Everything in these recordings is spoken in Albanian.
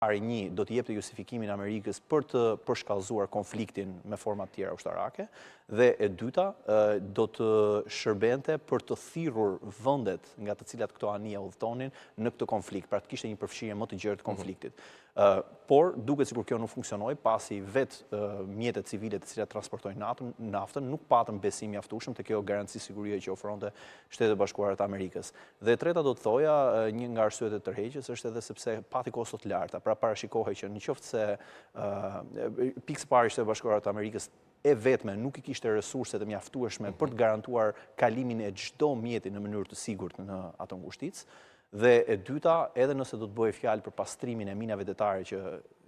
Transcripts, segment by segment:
Një do të jepte justifikimin Amerikës për të përshkallëzuar konfliktin me forma të tjera ushtarake, dhe e dyta do të shërbente për të thirrur vendet nga të cilat këto anije udhëtonin në këtë konflikt, pra të kishte një përfshirje më të gjerë të konfliktit. Por duket sikur kjo nuk funksionoi, pasi vetë mjetet civile të cilat transportojnë naftën nuk patën besim mjaftueshëm te kjo garanci sigurie që ofronte Shtetet e Bashkuara të Amerikës. Dhe e treta do të thoja, një nga arsyet e tërheqjes është edhe sepse pati kosto të larta. Pra parashikohej që nëse pikë së parë Shtetet e Bashkuara të Amerikës e vetme nuk i kishte resurset e mjaftueshme për të garantuar kalimin e çdo mjeti në mënyrë të sigurt në ato ngushticë. Dhe e dyta, edhe nëse do të bëhej fjalë për pastrimin e minave detare që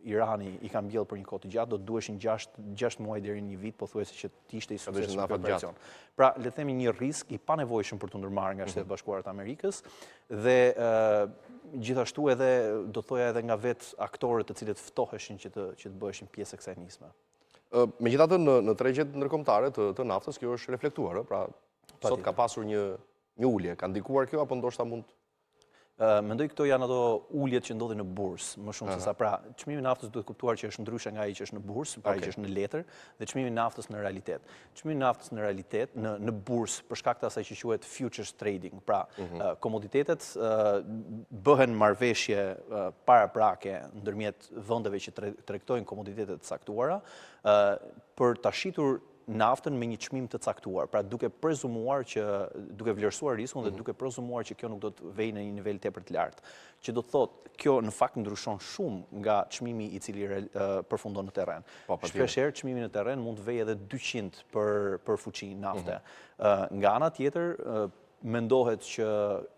Irani i ka mbjellë për një kohë të gjatë, do të duheshin 6 muaj deri në një vit, pothuajse që të ishte i suksesshëm ky operacion. Pra, le të themi një risk i panevojshëm për të ndërmarrë nga Shtetet e Bashkuara të Amerikës dhe gjithashtu edhe do thoja edhe nga vetë aktorët të cilët ftoheshin që të bëheshin pjesë e kësaj nisme. Megjithatë në tregjet ndërkombëtare të naftës kjo është reflektuar, pra sot ka pasur një ulje, ka ndikuar kjo apo ndoshta mund Mendoj këto janë ato uljet që ndodhin në bursë, më shumë se sa. Pra, çmimi i naftës duhet kuptuar që është ndryshe nga ai që është në bursë, pra ai që është në letër, dhe çmimi i naftës në realitet. Çmimi i naftës në realitet në bursë për shkak të asaj që quhet futures trading, pra komoditetet bëhen marrëveshje paraprake ndërmjet vendeve që tregtojnë komoditete të caktuara për ta shitur naftën me një çmim të caktuar, pra duke vlerësuar riskun dhe duke prezumuar që kjo nuk do të vejë në një nivel tepër të lartë. Që do të thotë, kjo në fakt ndryshon shumë nga çmimi i cili përfundon në terren. Shpeshherë çmimi në terren mund të vejë edhe 200 për fuqi nafte. Nga ana tjetër, mendohet që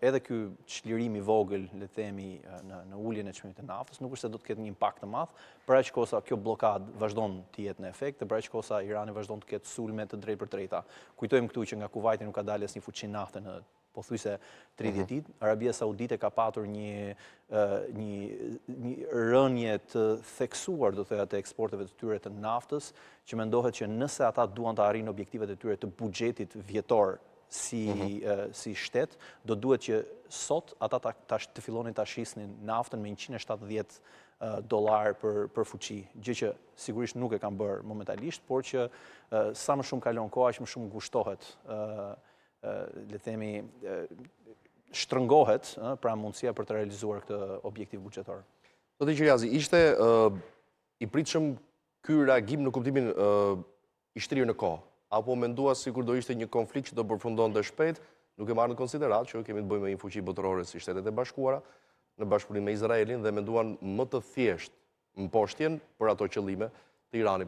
edhe ky çlirim i vogël, le të themi, në uljen e çmimit të naftës nuk është se do të ketë një impakt të madh, për aq kohë sa kjo bllokadë vazhdon të jetë në efekt, dhe për aq kohë sa Irani vazhdon të ketë sulme të drejtë për drejta. Kujtojmë këtu që nga Kuvaiti nuk ka dalë asnjë fuqi nafte në pothuajse 30 ditë. Arabia Saudite ka patur një rënje të theksuar, do thoya, të eksporteve të tyre të naftës, që mendohet që nëse ata duan të arrijnë objektivet e tyre të buxhetit vjetor si shtet, do duhet që sot ata të fillonin ta shisnin naftën me $170 për fuqi, gjë që sigurisht nuk e kanë bërë momentalisht, por që sa më shumë kalon koha, aq më shumë ngushtohet, le të themi, shtrëngohet pra mundësia për të realizuar këtë objektiv buxhetor. Zoti Qiriazi, ishte i pritshëm ky reagim në kuptimin i shtrirë në kohë? Apo mendua sikur do ishte një konflikt që do përfundonte shpejt, duke marrë në konsiderat që kemi të bëjmë me një fuqi botërore si Shtetet e Bashkuara, në bashkëpunim me Izraelin, dhe menduan më të thjesht mposhtjen për ato qëllime të Iranit.